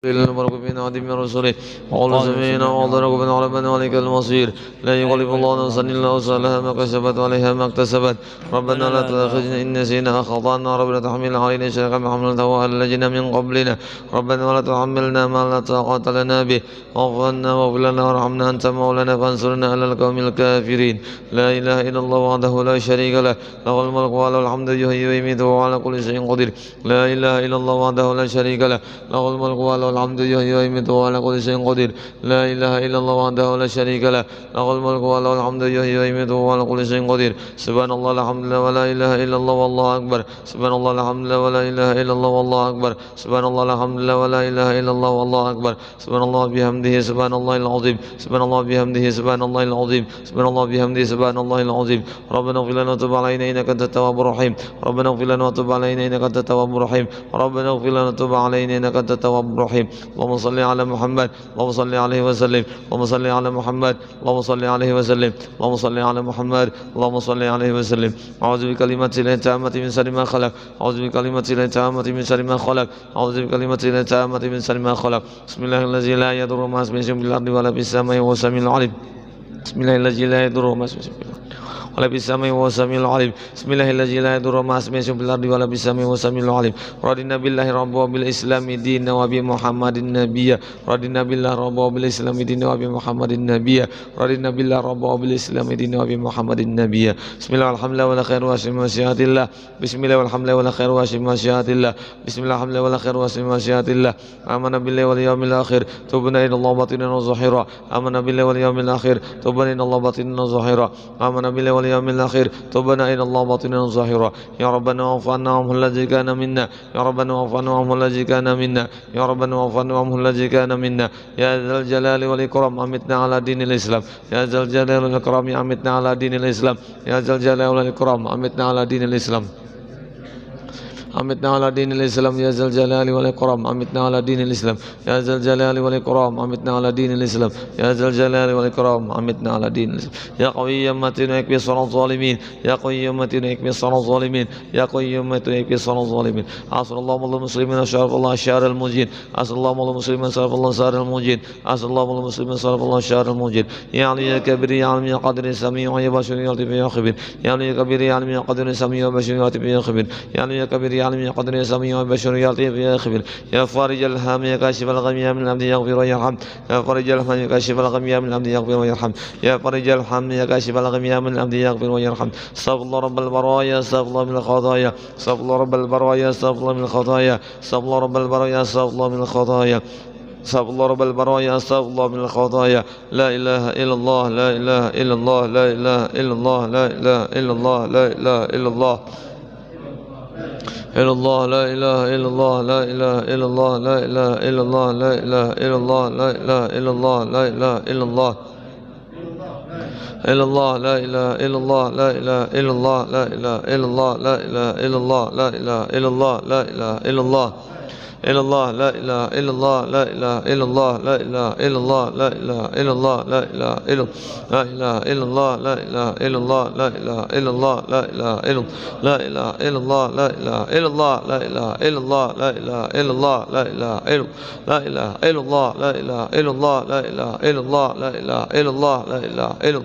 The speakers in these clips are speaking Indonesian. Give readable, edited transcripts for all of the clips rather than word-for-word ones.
المرء بين عدم من رسوله وقال سمعنا وأطعنا ربنا ولنا وإليك المصير لا يغلب الله نفسا إلا وسعها ما كسبت وعليها ما اكتسبت ربنا لا تؤاخذنا إن نسينا أو أخطأنا ربنا تحمل علينا شيئا كما حملته على الذين من قبلنا ربنا ولا تحملنا ما لا طاقة لنا به واعف عنا واغفر لنا وارحمنا أنت مولانا فانصرنا على القوم الكافرين لا إله إلا الله وحده لا شريك له له الملك وله الحمد يحيي ويميت وهو على كل شيء قدير لا إله إلا الله وحده لا شريك له له الملك وله الحمد يحيي ويميت وهو على كل شيء قدير لا إله إلا الله وحده لا شريك له له الملك وله الحمد يحيي ويميت وهو على كل شيء قدير سبحان الله الحمد لله ولا إله إلا الله والله أكبر سبحان الله الحمد لله ولا إله إلا الله والله أكبر سبحان الله الحمد لله ولا إله إلا الله والله أكبر سبحان الله بحمده سبحان الله العظيم سبحان الله بحمده سبحان الله العظيم سبحان الله بحمده سبحان الله العظيم ربنا اغفر لنا وتب علينا إنك أنت التواب الرحيم ربنا اغفر لنا وتب علينا إنك أنت التواب الرحيم ربنا اغفر لنا وتب علينا إنك أنت التواب الرحيم اللهم صل على محمد اللهم صل عليه وسلم اللهم صل على محمد اللهم صل عليه وسلم اللهم صل على محمد اللهم صل عليه وسلم أعوذ بكلمات الله التامة من شر ما خلق أعوذ بكلمات الله التامة من شر ما خلق أعوذ بكلمات الله التامة من شر ما خلق بسم الله الذي لا يضر مع اسمه في الأرض ولا في السماء وهو السميع العليم بسم الله الذي لا يضر مع اسمه ولا في السماء وهو السميع العليم بسم الله الذي لا يضر مع اسمه في الأرض ولا في السماء وهو السميع العليم رضينا بالله ربا وبالإسلام دينا وبمحمد نبيا رضينا بالله ربا وبالإسلام دينا وبمحمد نبيا رضينا بالله ربا وبالإسلام دينا وبمحمد نبيا بسم الله والحمد لله ولا خير واشم مشيئة الله بسم الله والحمد لله ولا خير واشم مشيئة الله بسم الله والحمد لله ولا خير واشم مشيئة الله آمنا بالله واليوم الآخر تبنا إلى الله باطنا وظاهرا آمنا بالله واليوم الآخر تبنا إلى الله باطنا وظاهرا آمنا بالله واليوم الآخر تبنا إلى الله باطنا وظاهرا يا ربنا واعف عنا وعنهم الذي كان منا يا ربنا واعف عنا وعنهم الذي كان منا يا ربنا واعف عنا وعنهم الذي كان منا يا ذا الجلال والإكرام أمتنا على دين الإسلام يا ذا الجلال والإكرام أمتنا على دين الإسلام يا ذا الجلال والإكرام أمتنا على دين الإسلام أمتنا على دين الإسلام يا ذا الجلال والإكرام أمتنا على دين الإسلام يا ذا الجلال والإكرام أمتنا على دين الإسلام يا ذا الجلال والإكرام أمتنا على دين الإسلام يا قوي يا متين اكفي صراط الظالمين يا قوي يا متين اكفي صراط الظالمين يا قوي يا متين اكفي صراط الظالمين أسأل الله الله المسلمين شرف الله الشهر المجيد أسأل الله الله المسلمين شرف الله الشهر المجيد أسأل الله الله المسلمين شرف الله الشهر المجيد يا علي يا كبير يا علم يا قدر سميع يا بشر يا لطيف يا خبير يا علي يا كبير يا علم يا قدر سميع يا بشر يا لطيف يا خبير يا علي يا كبير يا علم يا قدر سميع بشر يا لطيف يا خبير يا فارج الهم يا كاشف الغم يا من العبد يغفر ويرحم يا فارج الهم يا كاشف الغم يا من العبد يغفر ويرحم يا فارج الهم يا كاشف الغم يا من العبد يغفر ويرحم استغفر الله رب البرايا استغفر الله من الخطايا استغفر الله رب البرايا استغفر الله من الخطايا استغفر الله رب البرايا استغفر الله من الخطايا استغفر الله رب البرايا استغفر الله من الخطايا لا إله إلا الله لا إله إلا الله لا إله إلا الله لا إله إلا الله لا إله إلا الله إلا الله لا إله إلا الله لا إله إلا الله لا إله إلا الله لا إله إلا الله لا إله إلا الله لا إله إلا الله إلا الله لا إله إلا الله لا إله إلا الله لا إله إلا الله لا إله إلا الله لا إله إلا الله لا إله إلا الله إلا الله لا إله إلا الله لا إله إلا الله لا إله إلا الله لا إله إلا الله لا إله إلا لا إله إلا الله لا إله إلا الله لا إله إلا الله لا إله إلا لا إله إلا الله لا إله إلا الله لا إله إلا الله لا إله إلا الله لا إله إلا لا إله إلا الله لا إله إلا الله لا إله إلا الله لا إله إلا الله لا إله إلا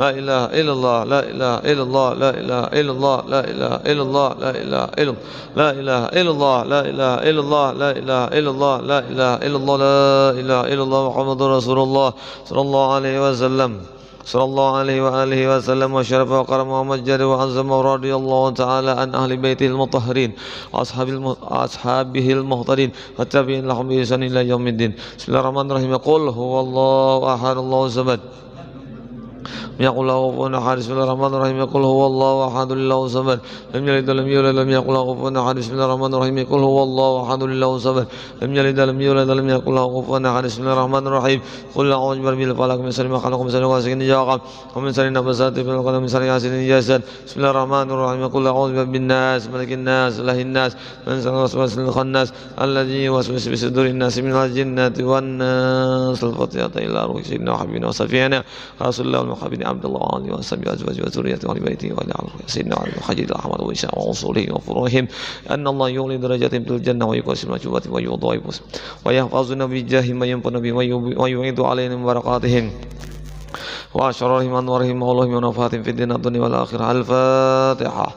لا إله إلا الله لا إله إلا الله لا إله إلا الله لا إله إلا الله لا إله إلا لا إله إلا الله لا إله إلا الله لا إله إلا الله لا إله إلا الله لا إله إلا الله محمد رسول الله صلى الله عليه وسلم صلى الله عليه وآله وسلم وشرف وكرم ومجد وعظم رضي الله تعالى عن أهل بيته المطهرين أصحابه المهتدين والتابعين لهم بإحسان إلى يوم الدين بسم الله الرحمن الرحيم قل هو الله أحد الله الصمد يقول له كفوا أحد بسم الله الرحمن الرحيم يقول هو الله أحد الله الصمد لم يلد ولم يولد لم يقل له كفوا أحد بسم الله الرحمن الرحيم يقول هو الله أحد الله الصمد لم يلد ولم يولد لم يقل له كفوا أحد بسم الله الرحمن الرحيم قل أعوذ برب الفلق من شر ما خلق من شر غاسق إذا وقب ومن شر النفاثات في العقد ومن شر حاسد إذا حسد بسم الله الرحمن الرحيم يقول أعوذ برب الناس ملك الناس إله الناس من شر الوسواس الخناس الذي يوسوس في صدور الناس من الجنة والناس الفاتحة إلى روح سيدنا وحبيبنا وصفينا رسول الله المحبين عبد الله وعلى آله وصحبه أزواجه وذريته وآل بيته وآل سيدنا علي وخديجة الأحمد وإسحاق وأصوله وفروعهم أن الله يعلي درجاتهم في الجنة ويكسر مشوباتهم ويضاعف ويحفظنا بجاههم وينفعنا بهم ويعيد عليهم بركاتهم وأشرارهم وأنوارهم وأولهم ونفحاتهم في الدين الدنيا والآخرة. الفاتحة.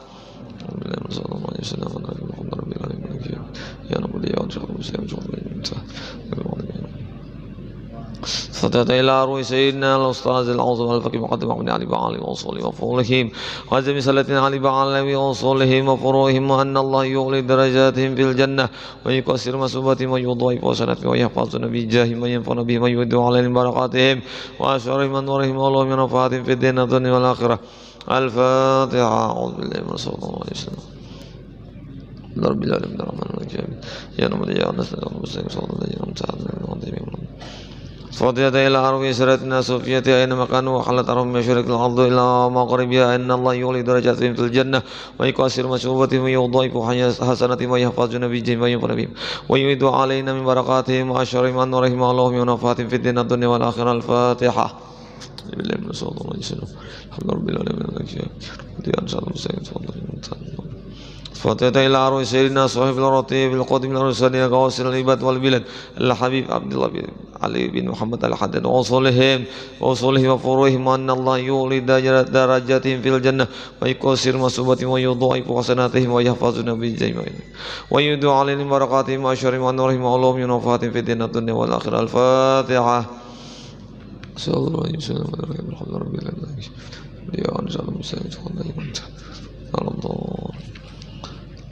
فتحت إلى أروي سيدنا الأستاذ العظيم الفقيه مقدم ابن علي بعلي وأصوله وفروعهم وعزم سلتنا علي بعلي وأصولهم وفروعهم وأن الله يعلي درجاتهم في الجنة ويكسر مسوباتهم ويضاعف حسناتهم ويحفظنا بجاههم وينفعنا بهم ويودع عليهم بركاتهم وأشرارهم وأنوارهم وأولهم ونفحاتهم في الدين الدنيا والآخرة. الفاتحة. أعوذ بالله من الشيطان الرجيم. رب العالمين الرحمن الرحيم يا نور يا نصر المسلمين صلى الله عليه وسلم. فضيت إلى أرض سرتنا صوفيتها أين مكان وحلت أرض مشرق الأرض إلى مغربها أن الله يولي درجاتهم في الجنة ويكسر مشوبتهم ويضاعف حسناتهم ويحفظنا بجهم وينفعنا بهم ويعيد علينا من بركاتهم وأشرارهم وأنوارهم وأولهم ونفحاتهم في الدين الدنيا والآخرة. الفاتحة. بالله من الشيطان الرجيم. الحمد لله رب العالمين. فتحت إلى أرض سيدنا صاحب الرتيب القديم الأرسلين غوث العباد والبلاد الحبيب عبد الله بن علي بن محمد الحداد وصولهم وفروعهم أن الله يعلي درجاتهم في الجنة ويكسر مسوباتهم ويضاعف حسناتهم ويحفظنا بالجميع ويدعو عليهم بركاتهم وأشرارهم وأنوارهم وأولهم ونفحاتهم في الدين الدنيا والآخرة. الفاتحة. صلى الله عليه وسلم. الحمد لله رب العالمين. يا أنزل المسلمين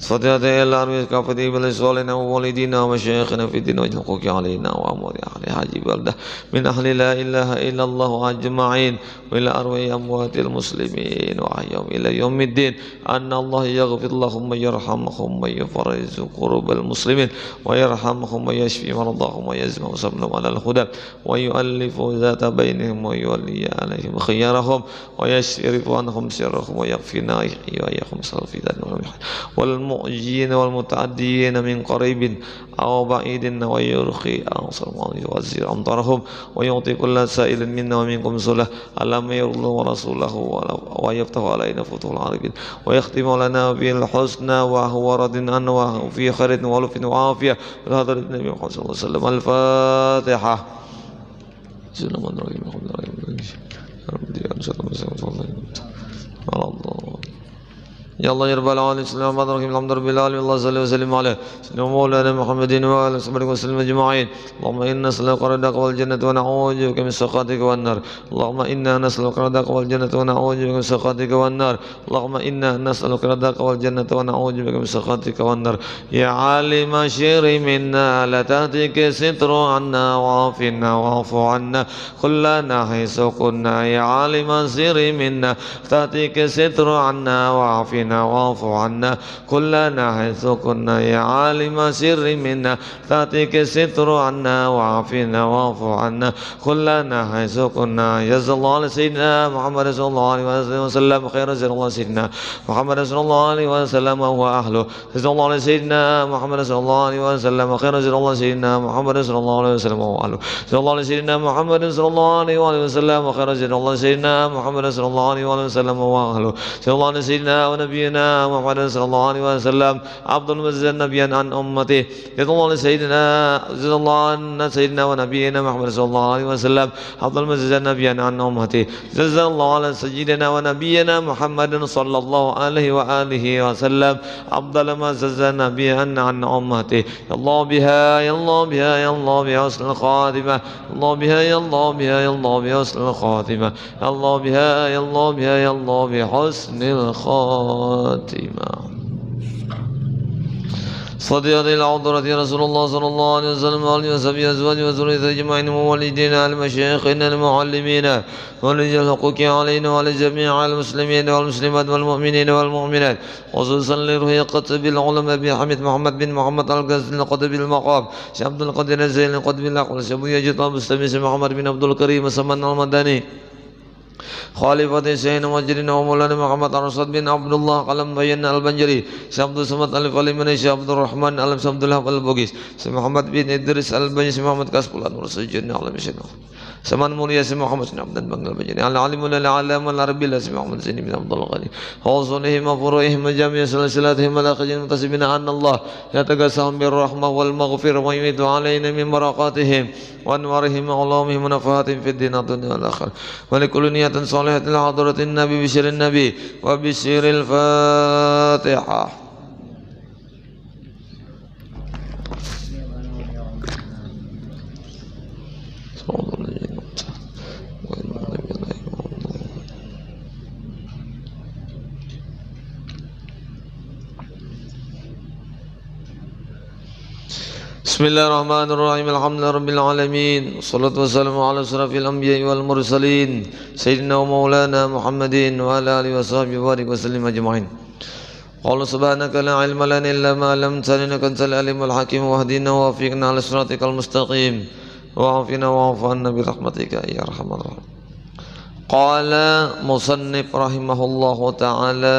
فتحت إلى أرض كافة بلسولنا ووالدينا ومشايخنا في الدين والحقوق علينا وأمور أهل حاج بلدة من أهل لا إله إلا الله أجمعين وإلى أرواح أموات المسلمين وأحياهم إلى يوم الدين أن الله يغفر لهم ويرحمهم ويفرج كروب المسلمين ويرحمهم ويشفي مرضاهم ويزمع سبلهم على الهدى ويؤلف ذات بينهم ويولي عليهم خيارهم ويشرف عنهم شرهم ويغفرنا وإياهم في ذلك والمؤجين والمتعدين من قريب أو بعيد ويرخي أنصارهم ويوزر أمطارهم ويعطي كل سائل منا ومنكم سله ألم يرضى ورسوله ويفتح علينا فتوح العارفين ويختم لنا بالحسنى وهو رد عنه وهو في خير ولطف وعافية بهذا النبي محمد صلى الله عليه وسلم. الفاتحة. بسم الله الرحمن الرحيم. يا الله يا رب العالمين. بسم الله الرحمن الرحيم. الحمد لله رب العالمين. الله صل وسلم على سيدنا مولانا محمد وعلى اله وسلم اجمعين. اللهم انا نسالك رضاك والجنة ونعوذ بك من سخطك والنار. اللهم انا نسالك رضاك والجنة ونعوذ بك من سخطك والنار. اللهم انا نسالك رضاك والجنة ونعوذ بك من سخطك والنار. يا عالم الشر منا لا تهتك ستر عنا وعافنا واعف عنا كلنا حيث كنا. يا عالم السر منا تهتك ستر عنا وعافنا واعف عنا كلنا حيث كنا. يا عالم سر منا تأتيك ستر عنا وعافنا واعف عنا كلنا حيث كنا. جزا الله على سيدنا محمد صلى الله عليه وسلم خير جزا الله سيدنا محمد صلى الله عليه وسلم وهو أهله. جزا الله على سيدنا محمد صلى الله عليه وسلم خير جزا الله سيدنا محمد صلى الله عليه وسلم وهو أهله. جزا الله على سيدنا محمد صلى الله عليه وسلم خير جزا الله سيدنا محمد صلى الله عليه وسلم وهو أهله. جزا الله على سيدنا ونبينا محمد صلى الله عليه وسلم عبد المزيد نبيا عن أمته. جزا الله عن سيدنا ونبينا محمد صلى الله عليه وسلم عبد المزيد نبيا عن أمته. جزا الله على سيدنا ونبينا محمد صلى الله عليه وآله وسلم عبد المزيد نبيا عن أمته. يا الله بها يا الله بها يا الله بحسن الخاتمة. الله بها يا الله بها يا الله بحسن الخاتمة. يا الله بها يا الله بها يا الله بحسن الخاتمة. صديق العذرة رسول الله صلى الله عليه وسلم وعلى وصحبه أزواجه وذريته أجمعين ووالدينا المشايخنا المعلمين ورجال الحقوق علينا وعلى جميع المسلمين والمسلمات والمؤمنين والمؤمنات خصوصا لروح قطب العلماء بحمد محمد بن محمد القاسم قطب المقام شيخ عبد القادر الزين قطب الأقوال شيخ أبو يزيد المستميس محمد بن عبد الكريم سمن المدني خالفة سيدنا وجرنا ومولانا محمد أرشد بن عبد الله قلم بينا البنجري شيخ عبد الصمد الفلي من شيخ عبد الرحمن ألم عبد الله البوغيس شيخ محمد بن إدريس البنجي شيخ محمد كاسبولان ورسول جنة على مشينا Saman mulia si Muhammad bin Abdul Banggal bajani al alimul alam al arabil si Muhammad bin Abdul Ghani hawzunihim wa furuihim jami' silsilatihim ala qajin mutasibina an Allah yatagasahum bir rahmah wal maghfir wa yumitu alaina min barakatihim wa anwarihim wa ulumihim wa nafahatihim fid din dunya wal akhir wa likulli niyatin salihatin hadratin nabi bisyirin nabi wa bisyiril fatihah. Bismillahirrahmanirrahim. Alhamdulillahirabbil alamin. Wassalatu wassalamu ala asyrafil anbiya'i wal mursalin sayyidina wa maulana Muhammadin wa ala alihi washabbihi wa barik wa sallim ajma'in. Qala subhanaka la ilma lana illa ma 'allamtana innaka antal alimul hakim wahdina wa waffiqna 'ala siratikal mustaqim wa 'afina wa'fu 'anna bi rahmatika ya arhamar rahimin. Qala musannif rahimahullahu ta'ala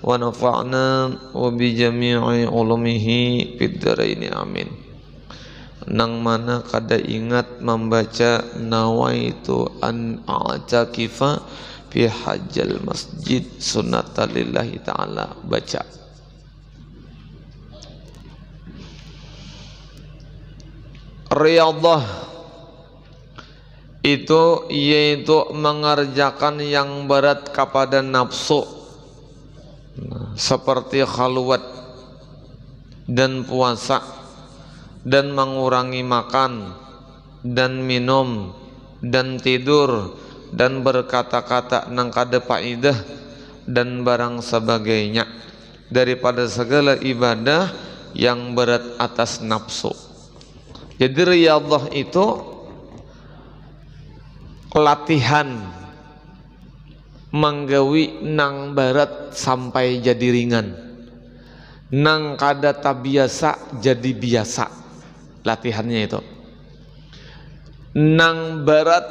wa nafa'na wa bi jami'i ulumihi fid dharain amin. Nang mana kada ingat membaca nawaitu an a'takifa fi hajjal masjid sunnatan lillahi ta'ala, baca. Riyadhah itu yaitu mengerjakan yang berat kepada nafsu, seperti khalwat dan puasa dan mengurangi makan dan minum dan tidur dan berkata-kata nang kada faidah dan barang sebagainya daripada segala ibadah yang berat atas nafsu. Jadi riyadhah itu latihan menggawi nang berat sampai jadi ringan, nang kada tabiasa jadi biasa. Latihannya itu nang barat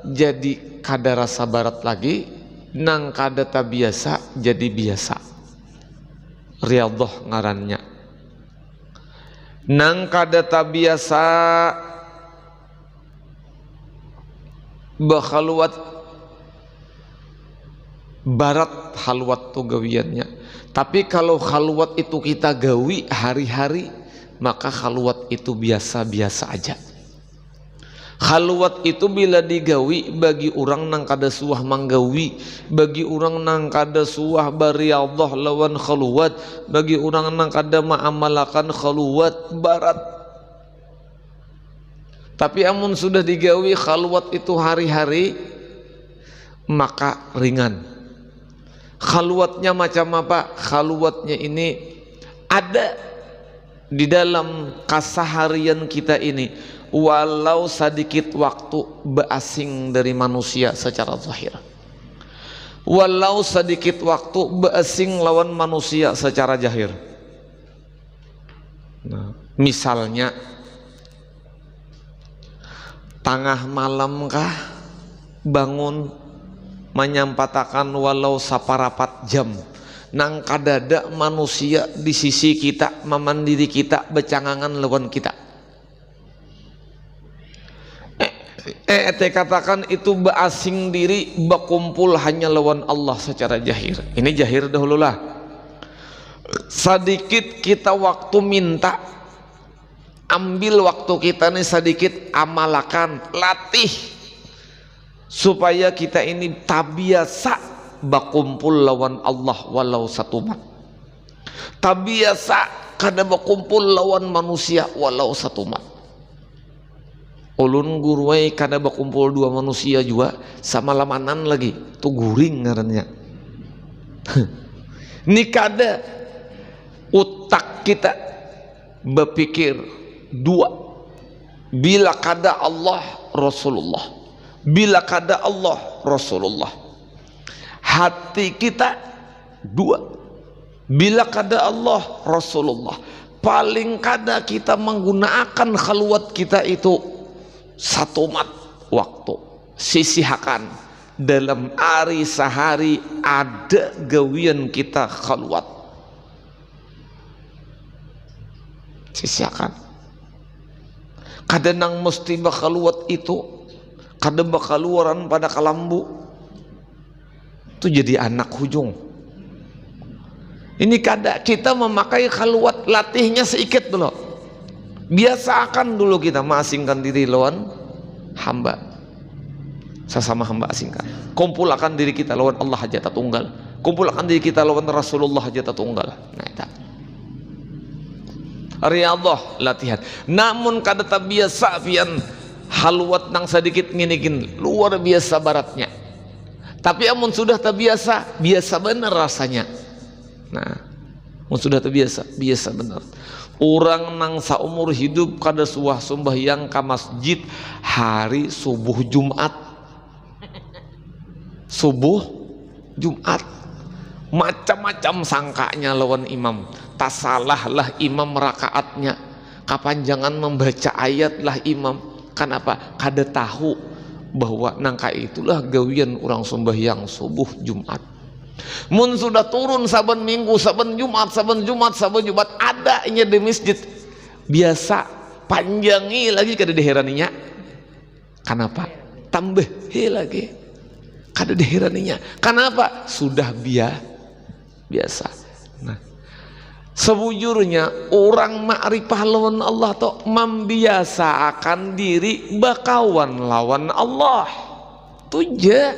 jadi kada rasa barat lagi, nang kada tabiasa jadi biasa. Riyadhah ngarannya. Nang kada tabiasa bakhalwat barat halwat tu gawiannya. Tapi kalau khalwat itu kita gawi hari-hari, maka khalwat itu biasa-biasa aja. Khalwat itu bila digawi bagi orang nang kada suah manggawi, bagi orang nang kada suah bariyadhah lawan khalwat, bagi orang nang kada ma'amalakan khalwat barat. Tapi amun sudah digawi khalwat itu hari-hari, maka ringan. Khalwatnya macam apa? Khalwatnya ini ada di dalam keseharian kita ini, walau sedikit waktu berasing dari manusia secara zahir, walau sedikit waktu berasing lawan manusia secara jahir. Nah, misalnya tengah malam kah bangun menyampatakan walau saparapat jam, nang kadada manusia di sisi kita memandiri kita becangangan lawan kita. Katakan itu berasing diri berkumpul hanya lawan Allah secara jahir. Ini jahir dahululah. Sedikit kita waktu minta, ambil waktu kita nih sedikit, amalakan, latih supaya kita ini tabiasa bakumpul lawan Allah walau satu mat. Tabiasa kada bakumpul lawan manusia walau satu mat. Ulun guruai kada bakumpul dua manusia juga sama lamanan lagi, tu guring ngarannya. Ini kada utak kita berpikir dua, bila kada Allah Rasulullah, bila kada Allah Rasulullah. Hati kita dua, bila kada Allah Rasulullah. Paling kada kita menggunakan khalwat kita itu satu mat waktu, sisihkan dalam hari sehari ada gawian kita khalwat, sisihkan. Kada nang mesti bakhalwat itu kada bakaluaran pada kalambu itu jadi anak hujung. Ini kada kita memakai kaluat, latihnya sedikit dulu. Biasakan dulu kita mengasingkan diri lawan hamba, sesama hamba asingkan. Kumpulkan diri kita lawan Allah hajat tunggal. Kumpulkan diri kita lawan Rasulullah hajat tunggal. Nah, itu riyadhah latihan. Namun kada biasa pian haluat nang sedikit nginikin luar biasa baratnya. Tapi amun sudah terbiasa, biasa benar rasanya. Nah, amun sudah terbiasa, biasa benar. Orang nang saumur hidup kada suah sembahyang ke masjid hari subuh Jumat. Subuh Jumat macam-macam sangkanya lawan imam. Tak salah lah imam rakaatnya, kapanjangan membaca ayat lah imam. Kenapa? Kada tahu bahwa nangka itulah gawian orang sembahyang subuh Jumat. Mun sudah turun saben minggu, saben Jumat, saben Jumat, saben Jumat adanya di masjid biasa panjangi lagi kada diheraninya. Kenapa? Tambahi lagi kada diheraninya. Kenapa? Sudah biasa. Nah, sebujurnya orang ma'rifah lawan Allah tuh membiasakan diri bakawan lawan Allah tuja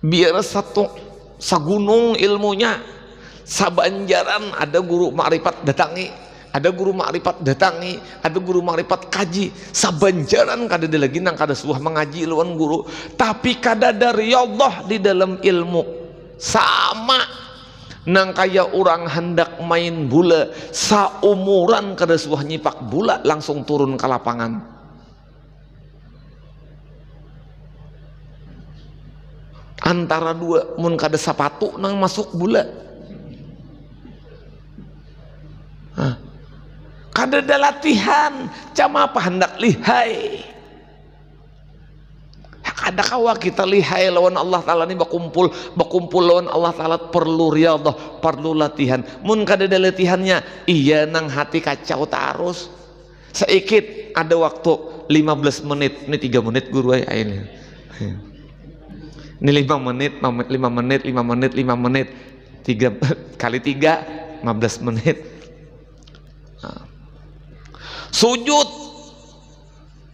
biar satu sagunung ilmunya sabanjaran ada guru ma'rifat datangi, ada guru ma'rifat datangi, ada guru ma'rifat kaji sabanjaran kada ada lagi nang kada suah mengaji lawan guru, tapi kada dari Allah di dalam ilmu sama nang kaya orang hendak main bola saumuran kada suah nyipak bola langsung turun ke lapangan. Antara dua mun kada sepatu nang masuk bola. Kada ada latihan, cama apa hendak lihai. Kada kawa kita lihai lawan Allah Ta'ala ini bakumpul lawan Allah Ta'ala perlu riyadhah, perlu latihan. Mun kada ada latihannya iya nang hati kacau terus. Sedikit ada waktu 15 menit, ini 3 menit guru ini. Ini 5 menit 3 kali 3 15 menit. Sujud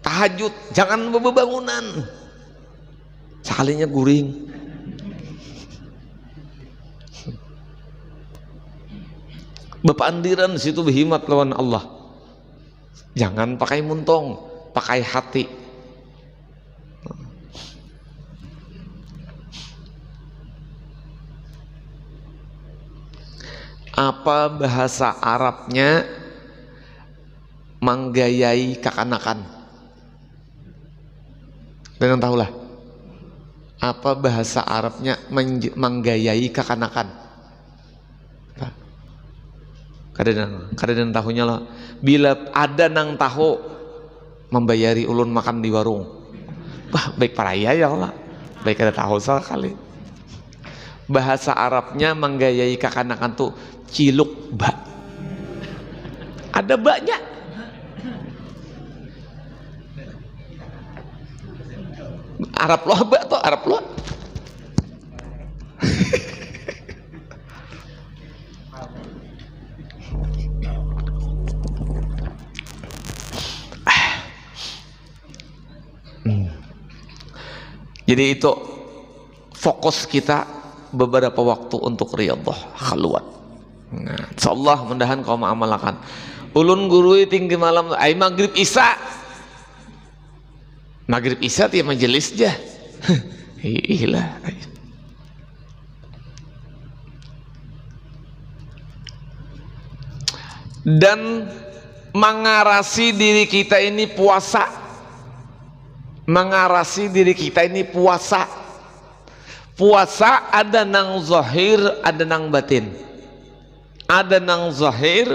tahajud jangan bebangunan sekalinya guring. Bepandiran situ berhimat lawan Allah, jangan pakai muntong, pakai hati. Apa bahasa Arabnya menggayai kekanakan? Dengan tahulah apa bahasa Arabnya menggayai kekanakan? Kada nang tahunya lah. Bila ada nang tahu membayari ulun makan di warung, wah baik paraya ya Allah, baik ada tahu sekali. Bahasa Arabnya menggayai kekanakan tuh ciluk bak. Ada baknya. Arab loh bak tuh Arab loh. Jadi itu fokus kita beberapa waktu untuk riyadhah khalwat. Nah, insyaallah mudahan kau mengamalkan. Ulun gurui tinggi malam ai maghrib isya. Maghrib isya tiap majelis jah. Iyalah. Dan mengarasi diri kita ini puasa. Mengarasi diri kita ini puasa. Puasa ada nang zahir, ada nang batin. Ada nang zahir,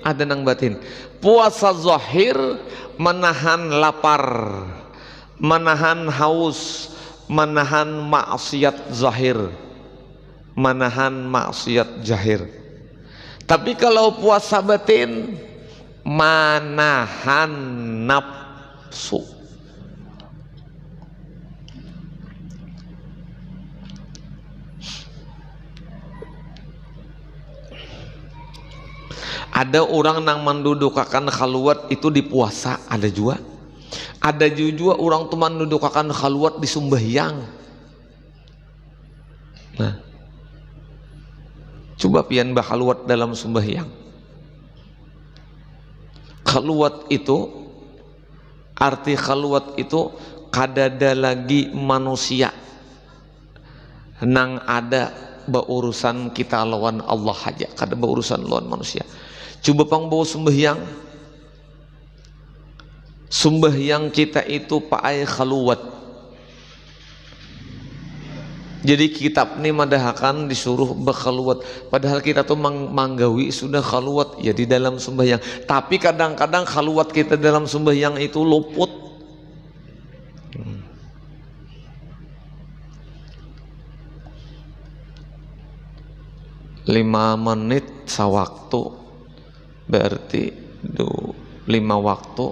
ada nang batin. Puasa zahir menahan lapar, menahan haus, menahan maksiat zahir, menahan maksiat zahir. Tapi kalau puasa batin menahan nafsu. Ada orang nang mendudukakan khaluwat itu di puasa, ada juga. Ada juga orang tuh mendudukakan khaluwat di sembahyang. Nah, coba pian khaluwat dalam sembahyang. Khaluwat itu, arti khaluwat itu kadada lagi manusia nang ada berurusan kita lawan Allah aja, kada berurusan lawan manusia. Coba pang bawa sembahyang kita itu pakai khaluwat. Jadi kitab ini madahakan disuruh berkhaluwat, padahal kita tuh manggawi sudah khaluwat ya di dalam sembahyang. Tapi kadang-kadang khaluwat kita dalam sembahyang itu luput. 5 menit sewaktu berarti 5 waktu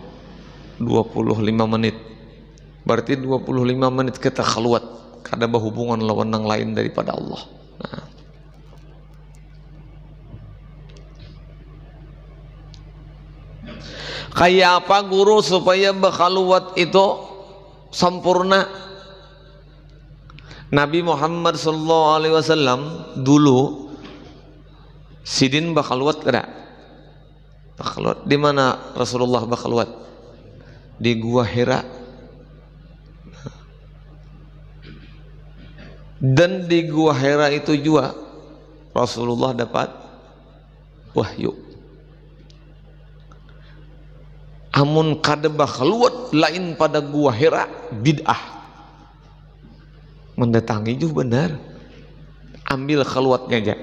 25 menit, berarti 25 menit kita khaluwat, kada berhubungan lawan yang lain daripada Allah. Nah, kayak apa guru supaya berkhaluwat itu sempurna? Nabi Muhammad SAW dulu sidin berkhaluwat kada? Berkhaluwat di mana Rasulullah berkhaluwat? Di Gua Hira. Dan di Gua Hira itu juga Rasulullah dapat wahyu. Amun kada berkhaluwat lain pada Gua Hira bid'ah. Mendatangi juga benar. Ambil khaluwatnya aja.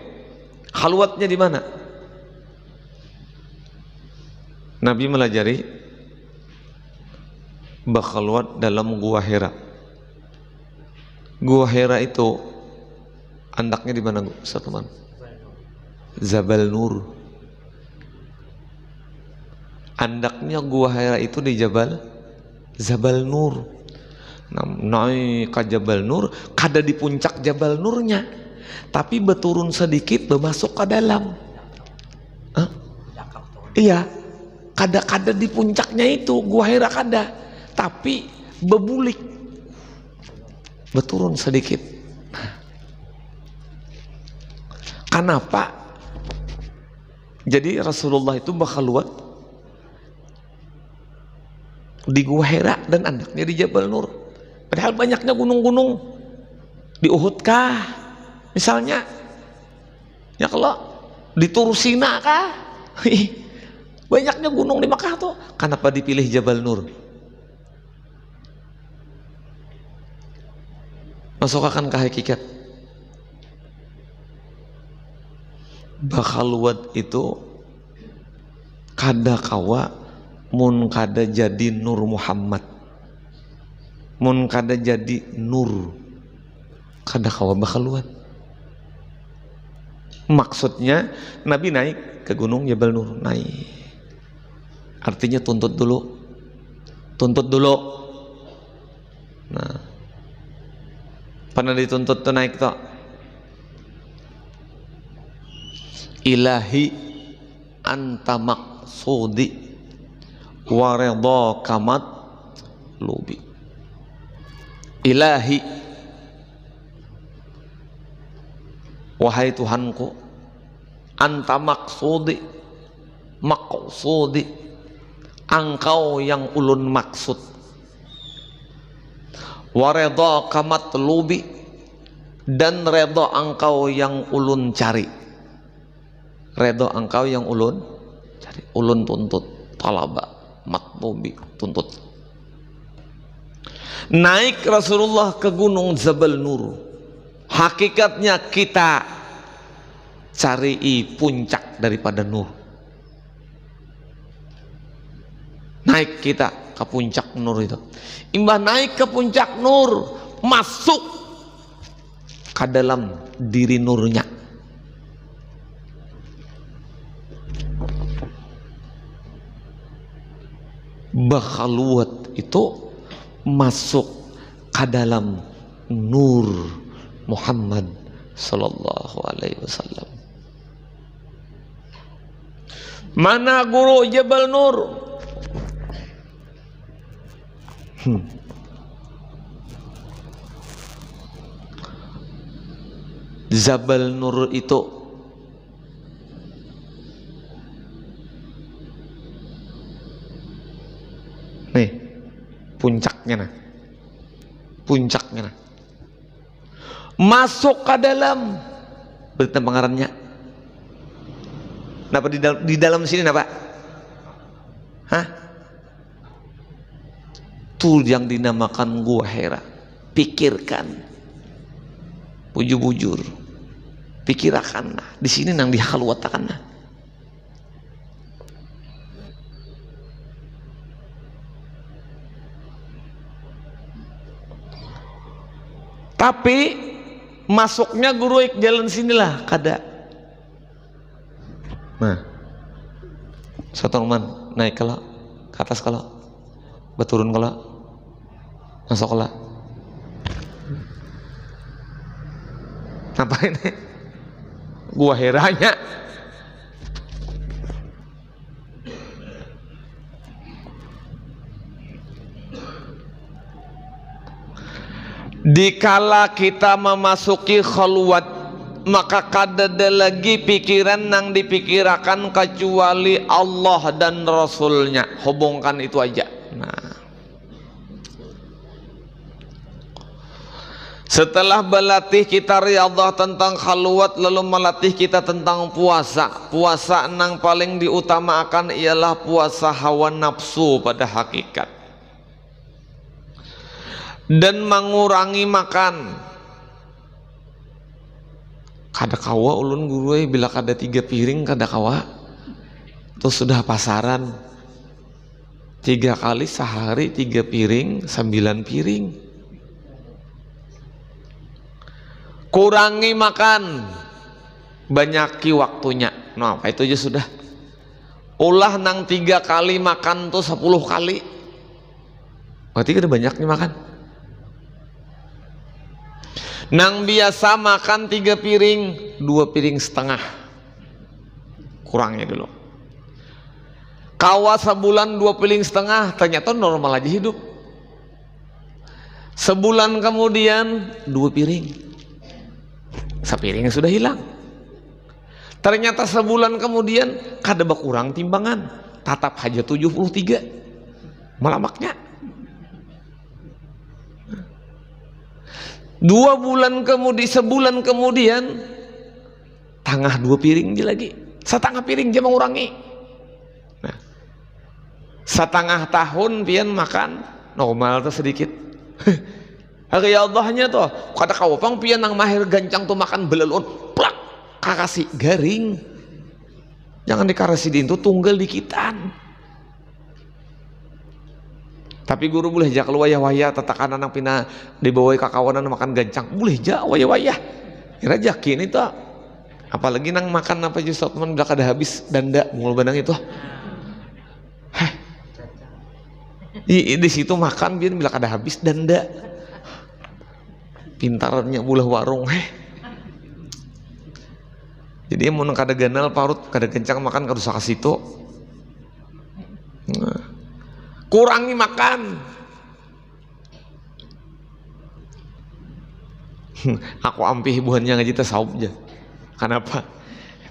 Khaluwatnya di mana? Nabi melajari berkhaluwat dalam Gua Hira. Gua Hira itu andaknya di mana, teman? Jabal Nur. Andaknya Gua Hira itu di Jabal Nur. Naik ke Jabal Nur, kada di puncak Jabal Nurnya, tapi berturun sedikit bermasuk ke dalam. Iya, kada di puncaknya itu Gua Hira kada, tapi bebulik berturun sedikit. Kenapa? Jadi Rasulullah itu berkhaluwat di Gua Hira dan andaknya di Jabal Nur. Padahal banyaknya gunung-gunung di Uhud kah misalnya, ya kalau di Tursina kah, banyaknya gunung di Makkah tuh. Kenapa dipilih Jabal Nur? Masuk akan ke hakikat. Berkhaluwat itu kada kawa mun kada jadi Nur Muhammad, mun kada jadi nur, kada kawa berkhaluwat. Maksudnya Nabi naik ke gunung Jabal Nur, naik, artinya tuntut dulu. Nah, pernah dituntut tuh naik toh, ilahi anta maqsudi wa ridha kamat lubi. Ilahi, wahai Tuhanku, anta maqsudi, engkau yang ulun maksud, wa ridha kamat lubi, dan redha engkau yang ulun cari. Redha engkau yang ulun cari, ulun tuntut, talaba matlubi, tuntut. Naik Rasulullah ke gunung Jabal Nur, hakikatnya kita cari puncak daripada nur. Naik kita ke puncak nur itu, imbah naik ke puncak nur, masuk ke dalam diri nurnya. Berkhaluwat itu masuk ke dalam nur Muhammad sallallahu alaihi wasallam. Mana guru Jabal Nur? Jabal Nur itu nih puncaknya nah masuk ke dalam berita pengarannya. Napa di dalam sini napa? Hah? Itu yang dinamakan Gua Hira. Pikirkan, bujur-bujur, pikirakan. Di sini nang dihalwatakan. Tapi masuknya guru jalan sinilah kada. Nah, satu teman naik kalau ke atas kalau berturun kalau masuk kalau ngapain? Gua heranya dikala kita memasuki khalwat, maka kadada lagi pikiran nang dipikirakan kecuali Allah dan Rasulnya. Hubungkan itu aja. Nah, setelah berlatih kita riyadhah tentang khalwat, lalu melatih kita tentang puasa. Puasa nang paling diutamakan ialah puasa hawa nafsu pada hakikat, dan mengurangi makan. Kada kawa ulun guru bila kada 3 piring kada kawa. Itu sudah pasaran. 3 kali sehari 3 piring 9 piring. Kurangi makan, banyaki waktunya. Nah, apa itu aja sudah. Ulah nang 3 kali makan tuh 10 kali. Berarti kada banyaknya makan. Nang biasa makan 3 piring 2 piring setengah, kurangnya dulu. Kawa sebulan 2 piring setengah, ternyata normal aja hidup. Sebulan kemudian 2 piring, sepiringnya sudah hilang. Ternyata sebulan kemudian kada berkurang timbangan, tatap aja 73 malamaknya. 2 bulan kemudian, sebulan kemudian tengah 2 piring lagi, setengah piring dia mengurangi. Nah, setengah tahun pian makan normal tuh sedikit. Hari Allahnya tuh kata kawapang pian nang mahir gancang tuh makan belelun plak kakasi garing. Jangan dikarasi itu tunggal dikitan. Tapi guru boleh jak wayah-wayah tatakan anak pina dibawai kakawanan makan gancang, boleh jak wayah-wayah. Kira jakin itu. Apalagi nang makan apa aja teman udah kada habis danda mul bandang itu. Heh. Di situ makan biar bila kada habis danda. Pintarnya bulah warung Jadi mau kada ganal parut kada kencang makan kada usah kasih itu. Nah. Kurangi makan. Aku ampih buhannya ngaji teh saub aja. Kenapa?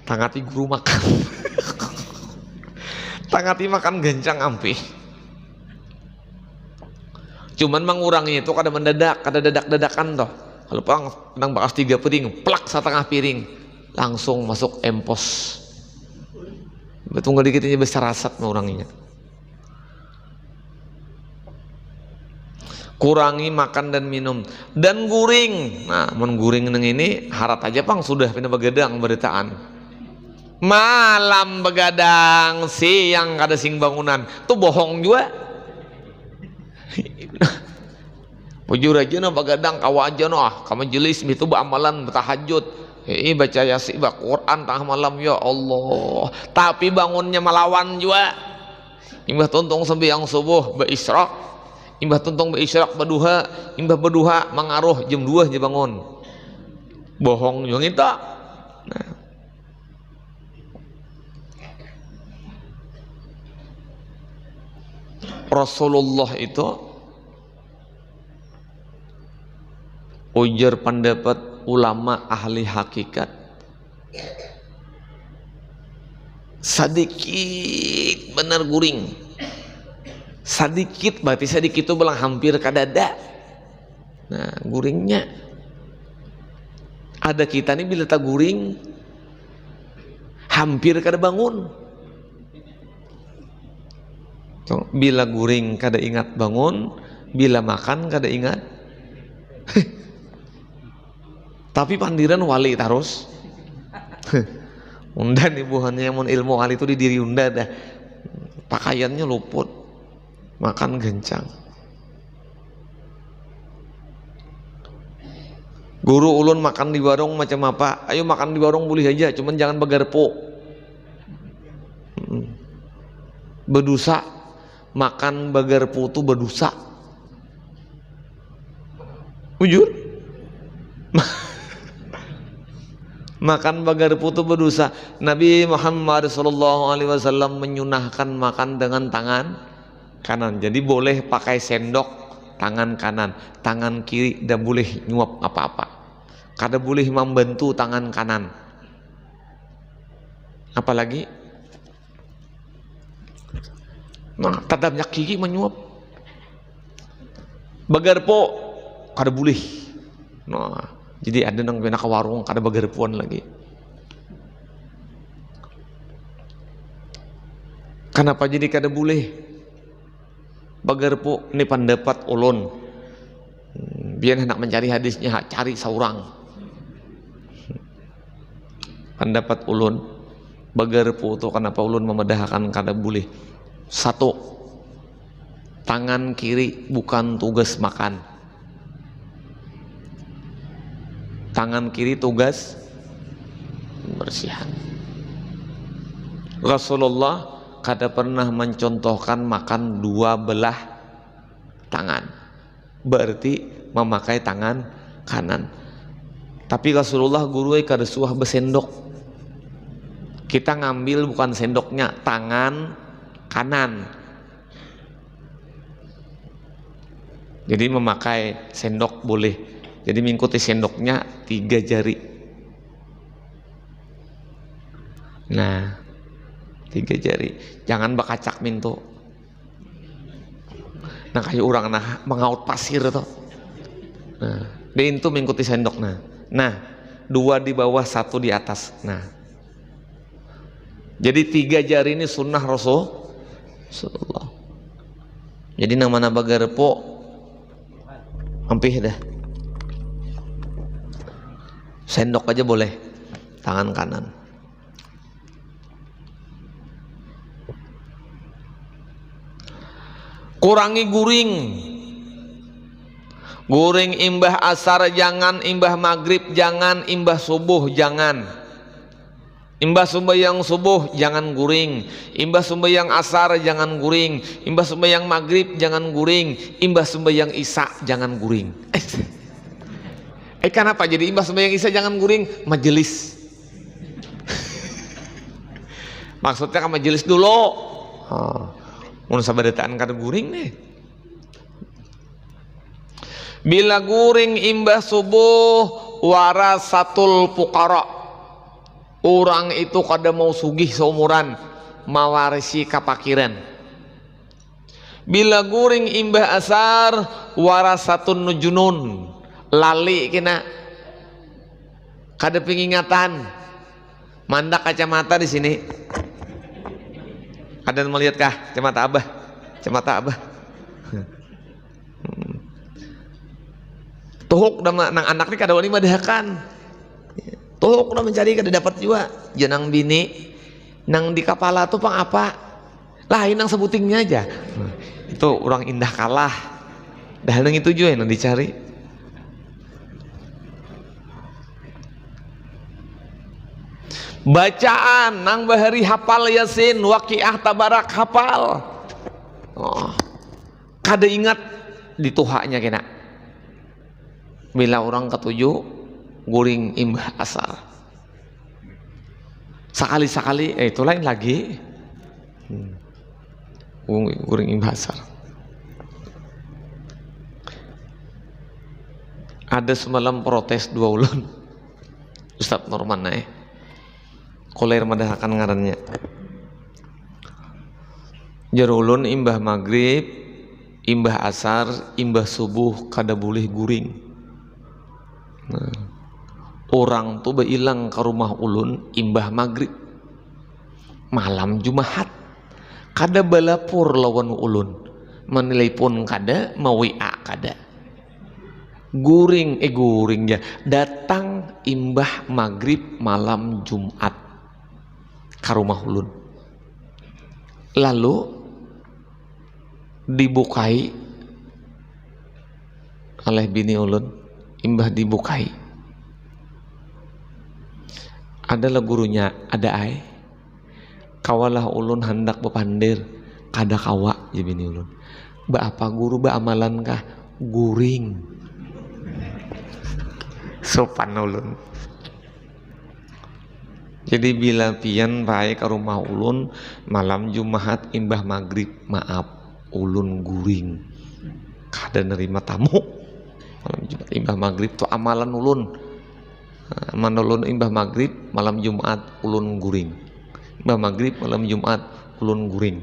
Tangati guru makan. Tangati makan gancang ampih. Cuman mengurangi itu kada mendadak, kada dadak-dadakan toh. Kalau pang nang bakas 3 piring, plak setengah piring, langsung masuk empos. Betul nggak dikitnya besar rasat menguranginya. Kurangi makan dan minum dan guring. Nah, mengguring neng ini harat aja pang sudah pindah begadang beritaan. Malam begadang, siang kada sing bangunan, tuh bohong juga. Bujur aja no begadang kawa aja no kamu jelis itu amalan bertahajud. Baca yasin, baca Quran tengah malam ya Allah. Tapi bangunnya melawan juga. Imbah tuntung sembahyang subuh beisyraq. Imbah tuntung beisyraq berduha, imbah berduha mengaruh jam 2 dia bangun. Bohong yang itu. Nah. Rasulullah itu ujar pendapat ulama ahli hakikat, sedikit benar guring, sedikit berarti sedikit itu belang hampir kadada. Nah guringnya ada kita nih bila tak guring hampir kada bangun. Bila guring kada ingat bangun, bila makan kada ingat. Tapi pandiran wali terus. Unda nih buhannya mun ilmu wali itu di diri unda dah. Pakaiannya luput, makan gencang. Guru ulun makan di warung macam apa? Ayo makan di warung boleh aja, cuman jangan begarpo. Berdosa. Makan begarpo itu berdosa. Jujur? Makan begarpo itu berdosa. Nabi Muhammad SAW menyunahkan makan dengan tangan kanan. Jadi boleh pakai sendok tangan kanan, tangan kiri tidak boleh nyuap apa-apa. Kada boleh membantu tangan kanan. Apalagi tadamnya kiri menyuap. Begarpo kada boleh. Nah, jadi ada nang kena ke warung kada begarpuan lagi. Kenapa jadi kada boleh? Begarpo ini pendapat ulun. Biar hendak mencari hadisnya cari saurang. Pendapat ulun, begarpo itu kenapa ulun memedahkan kada boleh? Satu, tangan kiri bukan tugas makan. Tangan kiri tugas bersihan. Rasulullah kada pernah mencontohkan makan dua belah tangan, berarti memakai tangan kanan. Tapi Rasulullah guru kada suah besendok. Kita ngambil bukan sendoknya, tangan kanan. Jadi memakai sendok boleh. Jadi mengikuti sendoknya 3 jari. Nah, 3 jari. Jangan bakacak minto. Nah kayak orang nah mengaut pasir tuh. Nah, dia itu mengikuti sendok nah 2 di bawah 1 di atas. Nah, jadi 3 jari ini sunnah Rasulullah. Jadi nama begarpo hampir dah. Sendok aja boleh, tangan kanan. Kurangi guring. Guring imbah asar jangan, imbah maghrib jangan, imbah subuh jangan. Imbah sembahyang subuh jangan guring, imbah sembahyang asar jangan guring, imbah sembahyang maghrib jangan guring, imbah sembahyang isya jangan guring. Kenapa jadi imbah sembahyang isya jangan guring? Majelis. Maksudnya kan majelis dulu. Mun sabadataan kada guring nih. Bila guring imbah subuh warasatul fuqara. Orang itu kada mau sugih seumuran, mawarisi kapakiran. Bila guring imbah asar warasatun nujunun, lali kena kada pengingatan. Mandak kacamata di sini. Ada yang melihat kah kacamata abah? Kacamata abah. Tuhuk nama nang anak ni kada wani madahakan. Tuhuk udah mencari kada dapat juga. Janang bini nang di kepala tuh pang apa? Lain nang sebutingnya aja. Itu orang indah kalah. Dah nang itu juga yang dicari. Bacaan nang bahari hafal Yasin, Waqiah, Tabarak hafal. Kada ingat di tuhaknya kena. Bila orang ketujuh guring imbah asar. Sekali-sekali itu lain lagi. Guring imbah asar. Ada semalam protes 2 ulun Ustadz Norman naik koler madahakan ngarannya jarulun imbah maghrib imbah asar imbah subuh kada boleh guring. Nah, orang tuh beilang ke rumah ulun imbah maghrib malam Jumat kada balapur lawan ulun menelepon kada mau WA kada guring ya datang imbah maghrib malam Jumat ke rumah ulun lalu dibukai oleh bini ulun imbah dibukai adalah gurunya ada ai kawalah ulun hendak bepandir kada kawa ya bini ulun ba apa guru ba amalan kah guring sopan ulun. Jadi bila pian baik ke rumah ulun malam Jumat imbah maghrib maaf ulun guring kada nerima tamu malam Jumat imbah maghrib tuh amalan ulun manulun imbah maghrib malam Jumat ulun guring imbah maghrib malam Jumat ulun guring.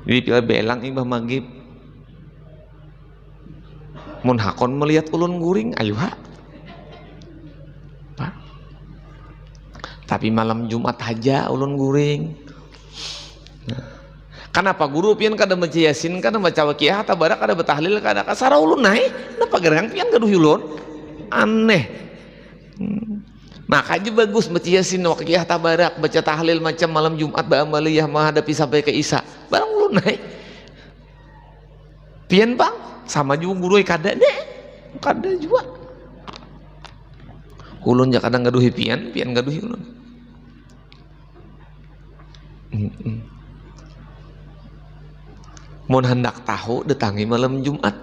Jadi bila belang imbah maghrib mun hakon melihat ulun guring ayo ha Pak. Tapi malam Jumat aja ulun guring. Kenapa guru pian kada baca yasin kada baca waqiah tabarak kada batahlil kada kasara ulun naik napa gerang pian gaduh ulun aneh. Makanya bagus baca yasin waqiah tabarak baca tahlil macam malam Jumat ba amaliyah menghadapi sampai ke Isya barang ulun naik pian bang sama juga guru kada deh kada juga ulun ja kadang gaduhi pian gaduhi ulun. Mun hendak tahu datangi malam Jumat.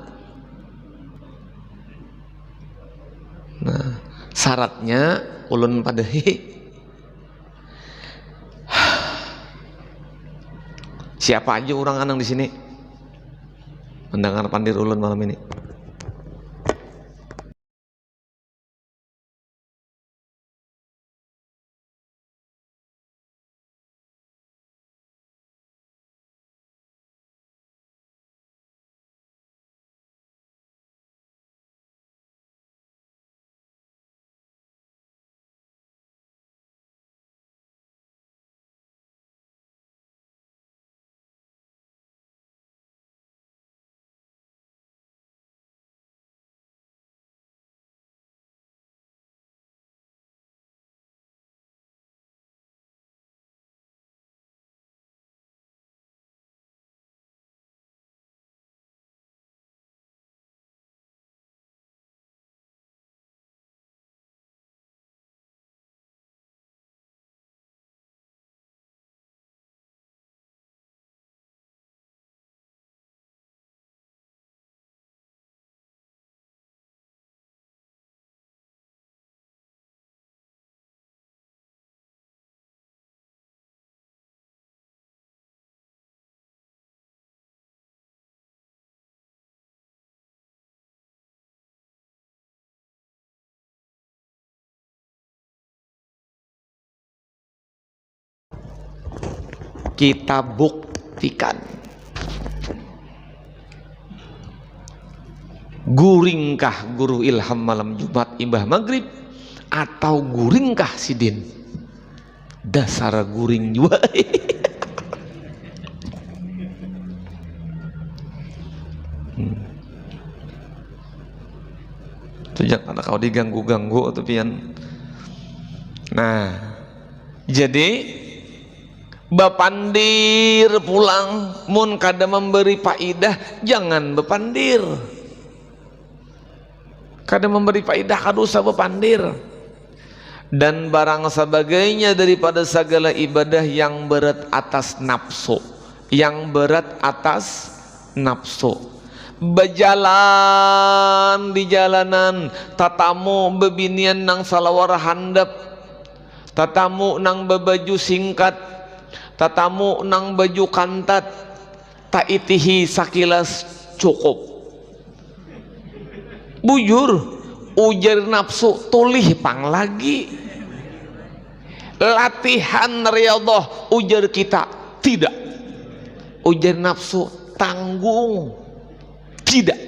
Nah syaratnya ulun padahi siapa aja orang anang di sini mendengar pandir ulun malam ini. Kita buktikan guringkah guru ilham malam Jumat imbah maghrib atau guringkah sidin dasar guring juga. Jangan kau diganggu-ganggu atau pian. Nah jadi bepandir pulang mun kada memberi faidah jangan bepandir kada memberi faidah kada usah bepandir dan barang sebagainya daripada segala ibadah yang berat atas nafsu berjalan di jalanan tatamu bebinian nang salawara handap tatamu nang bebaju singkat tatamu nang baju kantat taitihi sakilas cukup bujur ujar nafsu tulih pang lagi. Latihan riyadhah ujar kita tidak. Ujar nafsu tanggung tidak.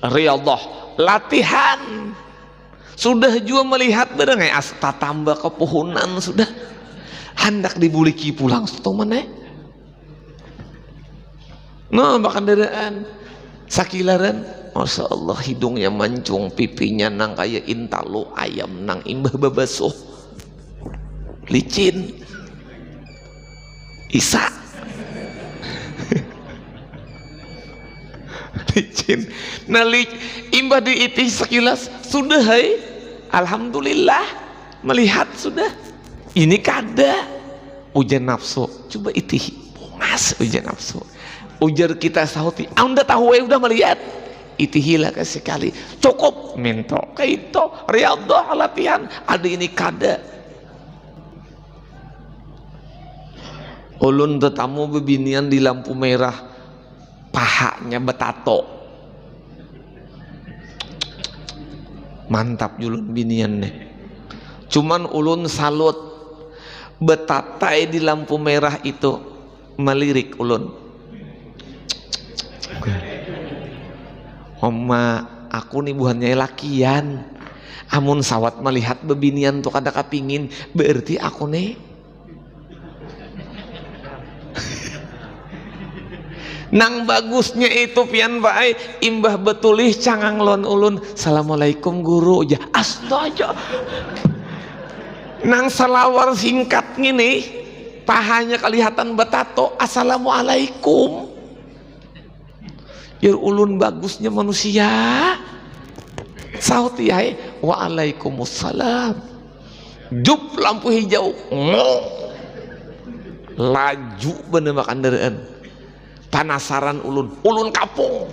Riyadhah latihan. Sudah juga melihat berengai asta tambah kepuhunan sudah hendak dibuliki pulang setong mana. Nah bakandaraan sakilaran, masya Allah hidungnya mancung, pipinya nang kaya intalo ayam nang imbah babasuh licin isa licin nah imbah diitih sekilas sudah hai alhamdulillah melihat sudah ini kada ujar nafsu coba itih bungas ujar nafsu ujar kita sahuti anda tahu udah melihat itihilah sekali cukup minto kaito riyadhah latihan ada ini kada. Ulun tetamu bebinian di lampu merah pahanya betato mantap julun binian nih cuman ulun salut betatai di lampu merah itu melirik ulun Oma aku nih buhannya lakian amun sawat melihat bebinian tuh kada kapingin berarti aku nih nang bagusnya itu pian bae imbah betulih cangang lon ulun assalamualaikum guru aja astaga nang salawar singkat gini pahanya kelihatan betato assalamualaikum ya ulun bagusnya manusia saut ya waalaikumsalam jup lampu hijau laju bener makandaraan panasaran ulun kapung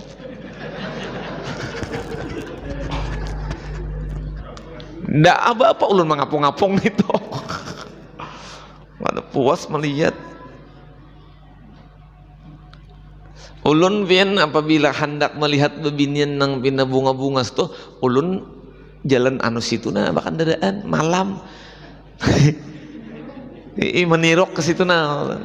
ndak apa-apa ulun mengapung-apung itu ada puas melihat ulun pian apabila hendak melihat bebinian nang pina bunga-bunga tuh ulun jalan anu situ na bahkan dadaan malam menirok ke situ na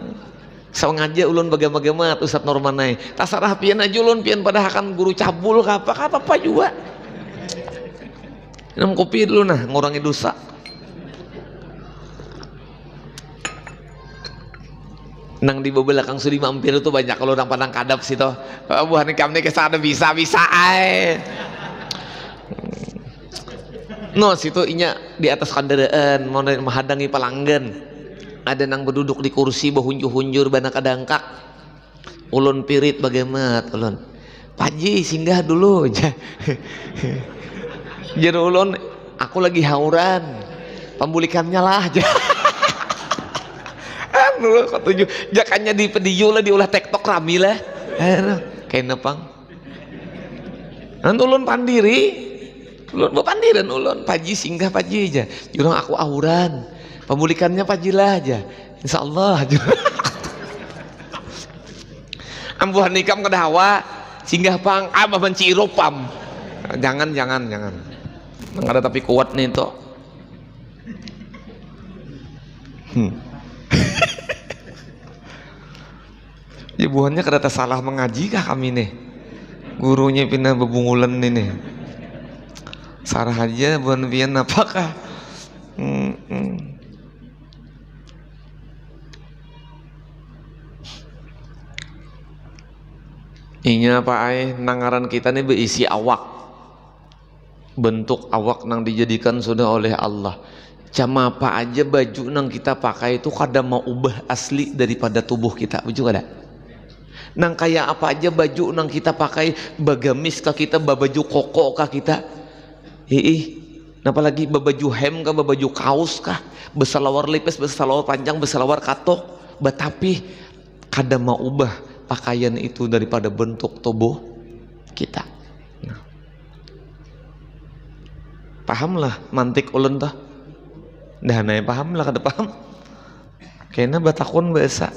sengaja ulun bagaimana Ustadz Normanai tasarah pian aja ulun pian pada akan guru cabul apa juga minum kopi dulu nah ngurangi dosa nang di belakang sudi mampir itu banyak kalau orang Padang kadap situ buah nikam nih kesana bisa ay no situ inya di atas kandaraan mau menghadangi pelanggan ada nang berduduk di kursi bahunjur-hunjur bana kadangkak ulun pirit bagaimana ulun Paji singgah dulu aja jadi ulun aku lagi hauran pembulikannya lah aja anu kok tujuh jakannya di pediyu lah diulah tektok rami lah kayak nepang nanti ulun pandiri ulun pandiran ulun Paji singgah Paji aja jurang aku hauran pembulikannya pajilah aja insyaallah aja ambuhan nikam kedawa singgah pang abah menciropam jangan nggak ada tapi kuat nih toh ibuannya kada salah mengaji kah kami nih gurunya pindah bebungulan ini sarah aja buan pian apakah inya apa ay nangaran kita nih berisi awak bentuk awak nang dijadikan sudah oleh Allah jam apa aja baju nang kita pakai itu kada mau ubah asli daripada tubuh kita baju kada nang kayak apa aja baju nang kita pakai bagamis kah kita babaju koko kah kita apalagi babaju hem kah babaju kaos kah besalawar lipis besalawar panjang besalawar katok betapi kada mau ubah pakaian itu daripada bentuk tubuh kita. Nah. Pahamlah mantik ulun tah. Dah nae paham lah kada paham. Kayaknya batakun bahasa.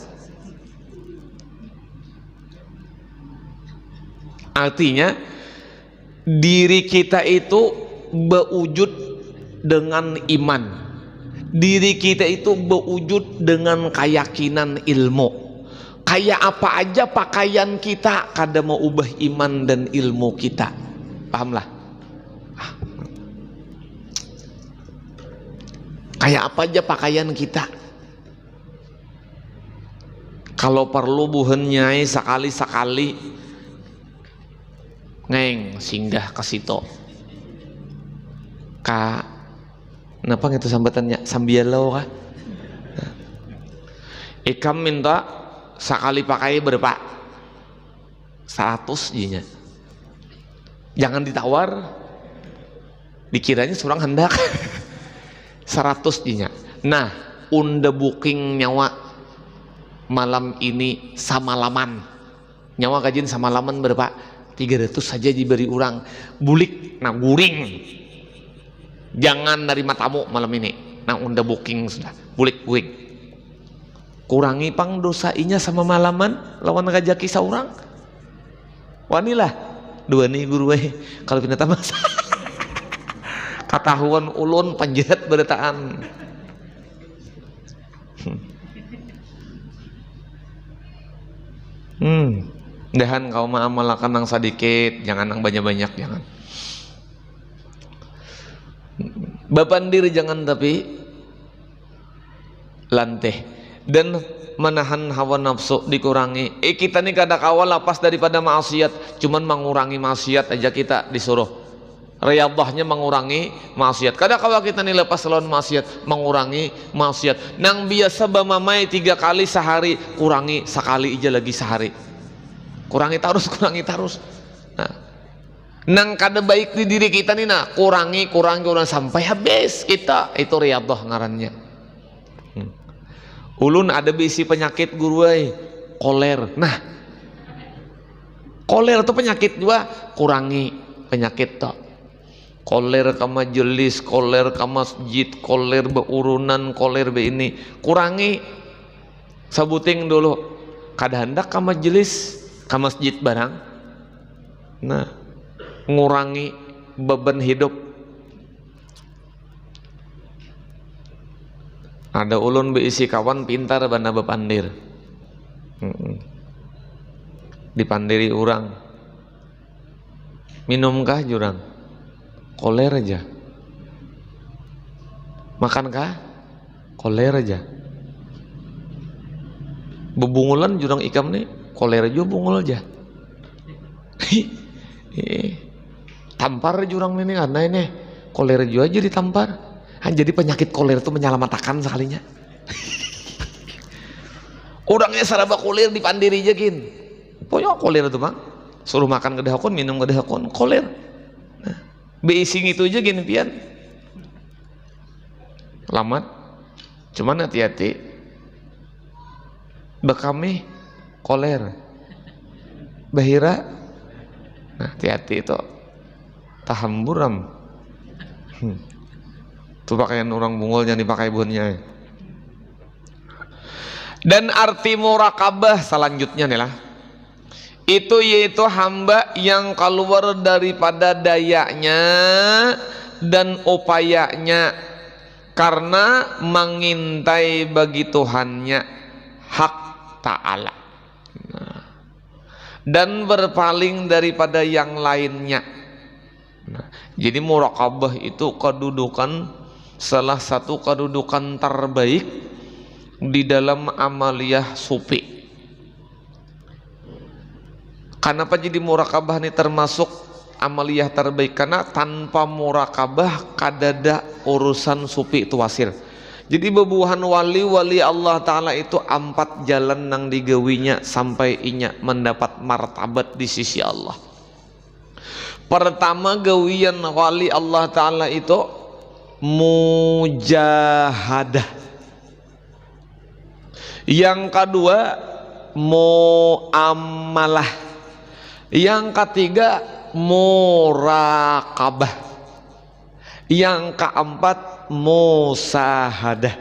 Artinya diri kita itu berwujud dengan iman, diri kita itu berwujud dengan keyakinan ilmu. Kayak apa aja pakaian kita kada mau ubah iman dan ilmu kita, pahamlah? Kayak apa aja pakaian kita, kalau perlu buhen nyai sekali-sekali ngeng singgah ke situ. Kak, kenapa gitu sambatannya sambialau kah? Ikam minta sekali pakai berapa? 100 jinya. Jangan ditawar, dikiranya surang hendak 100 jinya. Nah, unda booking nyawa malam ini samalaman, nyawa kajin samalaman berapa? 300 saja diberi orang bulik, nah guring, jangan nerima tamu malam ini. Nah unda booking sudah bulik, kurangi pang dosainya sama malaman lawan ngajaki saurang wanilah dua nih guru kalau pindah tamas katahuan ulun panjat bertaan. Dahan kau ma'amalakan nang sedikit, jangan nang banyak-banyak, jangan. Bapandir jangan tapi lanteh dan menahan hawa nafsu dikurangi. Kita nih kada kawal lapas daripada maksiat, cuman mengurangi maksiat aja kita disuruh. Riyadhahnya mengurangi maksiat. Kada kawal kita nih lepas lawan maksiat, mengurangi maksiat. Nang biasa bamamai 3 kali sehari, kurangi sekali aja lagi sehari. Kurangi terus. Nah, nang kada baik di diri kita nih, nah kurangi sampai habis kita. Itu riyadhah ngarannya. Ulun ada bisi penyakit guru koler. Nah, koler itu penyakit juga, kurangi penyakit tuh. Koler ke majelis, koler ke masjid, koler beurunan, koler be ini, kurangi. Sabuting dulu kada hendak ke majelis, ke masjid barang. Nah, ngurangi beban hidup. Ada ulun beisi kawan pintar bana bepandir, dipandiri orang, minumkah jurang, koler aja, makankah, koler aja, bebungulan jurang ikam nih, koler aja bungul aja, tampar jurang ini karena ini, koler aja ditampar. Jadi penyakit koler itu menyelamatkan sekalinya. Orangnya saraba koler dipandiri jakin. Pokoknya koler itu bang, suruh makan kedahakon, minum kedahakon, koler. Nah, beising itu aja gini pian. Lamat, cuman hati-hati. Bekami koler, bahira. Nah, hati-hati itu. Tahamburam. Itu pakaian orang bungul yang dipakai buahnya. Dan arti murakabah selanjutnya nih lah, itu yaitu hamba yang keluar daripada dayanya dan upayanya karena mengintai bagi Tuhannya hak ta'ala, dan berpaling daripada yang lainnya. Jadi murakabah itu kedudukan, salah satu kedudukan terbaik di dalam amaliyah sufi. Kenapa jadi murakabah ini termasuk amaliyah terbaik? Karena tanpa murakabah kadada urusan sufi itu wasir. Jadi bebuhan wali Allah Ta'ala itu 4 jalan nang digawinya sampai inya mendapat martabat di sisi Allah. Pertama gawian wali Allah Ta'ala itu mujahadah. Yang kedua muamalah. Yang ketiga murakabah. Yang keempat musahadah.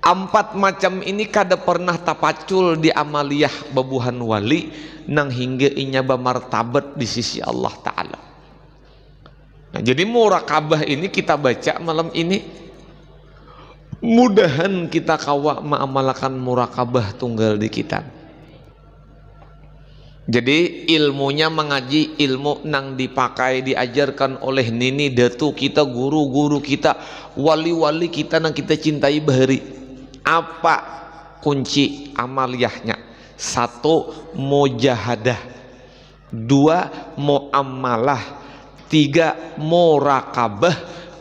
4 macam ini kada pernah tapacul di amaliyah babuhan wali nang hingga inya martabat di sisi Allah Ta'ala. Nah, jadi muraqabah ini kita baca malam ini, mudahan kita kawa mengamalkan muraqabah tunggal di kita. Jadi ilmunya mengaji, ilmu nang dipakai diajarkan oleh nini datu kita, guru-guru kita, wali-wali kita nang kita cintai bahari. Apa kunci amaliyahnya? 1, mujahadah. 2, muamalah. 3, muraqabah.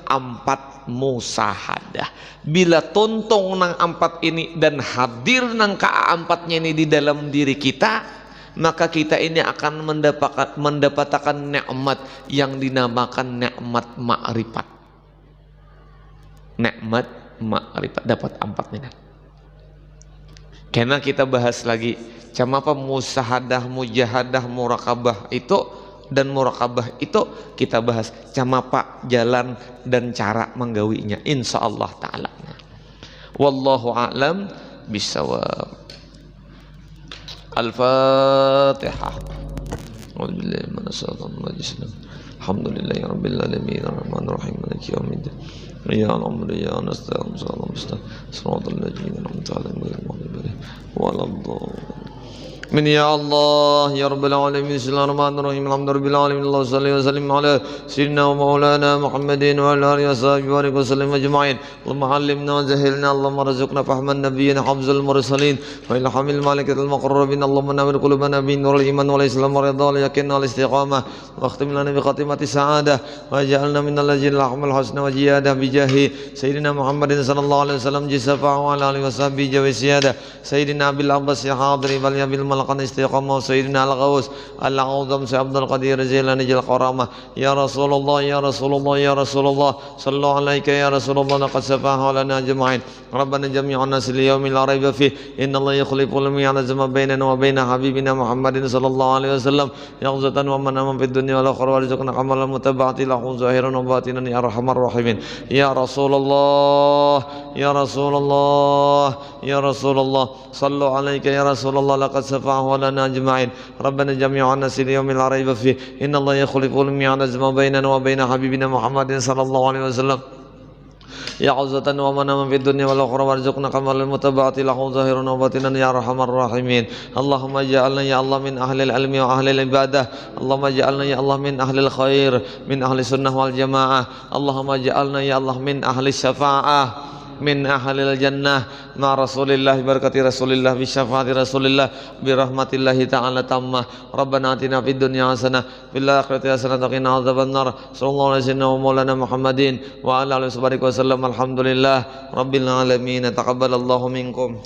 4, musahadah. Bila tontong nang 4 ini dan hadir nang ka-4-nya ini di dalam diri kita, maka kita ini akan mendapatkan nikmat yang dinamakan nikmat ma'rifat. Nikmat ma'rifat dapat 4 ini. Karena kita bahas lagi apa musahadah, mujahadah, muraqabah itu, dan muraqabah itu kita bahas apa jalan dan cara menggawinya insyaallah taala. Wallahu a'lam bisawab. Al-Fatihah. A'udzubillahi minasyaitonir rajim. Alhamdulillahi rabbil alamin arrahmanir rahim maliki yaumiddin. Iyyaka na'budu wa iyyaka nasta'in shiratal ladzina an'amta 'alaihim ghairil maghdubi 'alaihim waladdallin. Min ya Allah ya rabbal alamin. Bismillahirrahmanirrahim. Alhamdulillahirabbil alamin. Allahumma shalli wa sallim ala sayyidina wa maulana Muhammadin wa ala alihi wa sahbihi wa sallam ajma'in. Allahumma 'allimna wa zahilna. Allahumma rzuqna fahman nabiyyina hafzal mursalin wa ilhamil malaikatil muqarrabin. Allahumma nawwir qulubana bin nuril iman wal islam wa ridha wal yaqin wal istiqamah wa akhtim lana bi khatimati sa'adah wa ja'alna minal ladzina lahumul husna wa ziyadah bi jahi sayyidina Muhammadin sallallahu alaihi wasallam jisafa wa ala alihi wa sahbihi jawi siyadah sayyidina Abil Abbas ya hadri bal ya bil kan istiqamah sayyidina al-Ghaus al-A'zam Syekh Abdul Qadir Jailani Jal Qaramah. Ya Rasulullah ya Rasulullah ya Rasulullah sallu alaika ya Rasulullah laqad safaha lana ajma'in. Rabbana jami'an nas li yaumin la raiba fih inna Allah yukhlifu al-mi'ad zama bainana wa baina habibina Muhammadin sallallahu alaihi wasallam yaghzatan wa manaman fid dunya wal akhirah warzuqna amalan mutaba'ati lahu zahiran wa batinan ya arhamar rahimin. Ya Rasulullah ya Rasulullah ya Rasulullah sallu alaika ya Rasulullah laqad safaha ولنا أجمعين. ربنا جميعا نسي اليوم لا ريب فيه إن الله يخلف الميعاد ما بيننا وبين حبيبنا محمد صلى الله عليه وسلم يا عزة ومناما في الدنيا والآخرة وارزقنا كمال المتبعة له ظاهرا وباطنا يا أرحم الراحمين. اللهم اجعلنا يا الله من أهل العلم وأهل العبادة. اللهم اجعلنا يا الله من أهل الخير من أهل السنة والجماعة. اللهم اجعلنا يا الله من أهل الشفاعة min ahlil jannah ma rasulillah barakati rasulillah bi syafaati rasulillah bi rahmatillahi ta'ala tammah. Rabbana atina fid dunya hasanah fil akhirati hasanah wa qina adzabannar. Sallallahu alaihi wa maulana Muhammadin wa ala alihi wasallam. Alhamdulillah rabbil alamin. Taqabbalallahu minkum.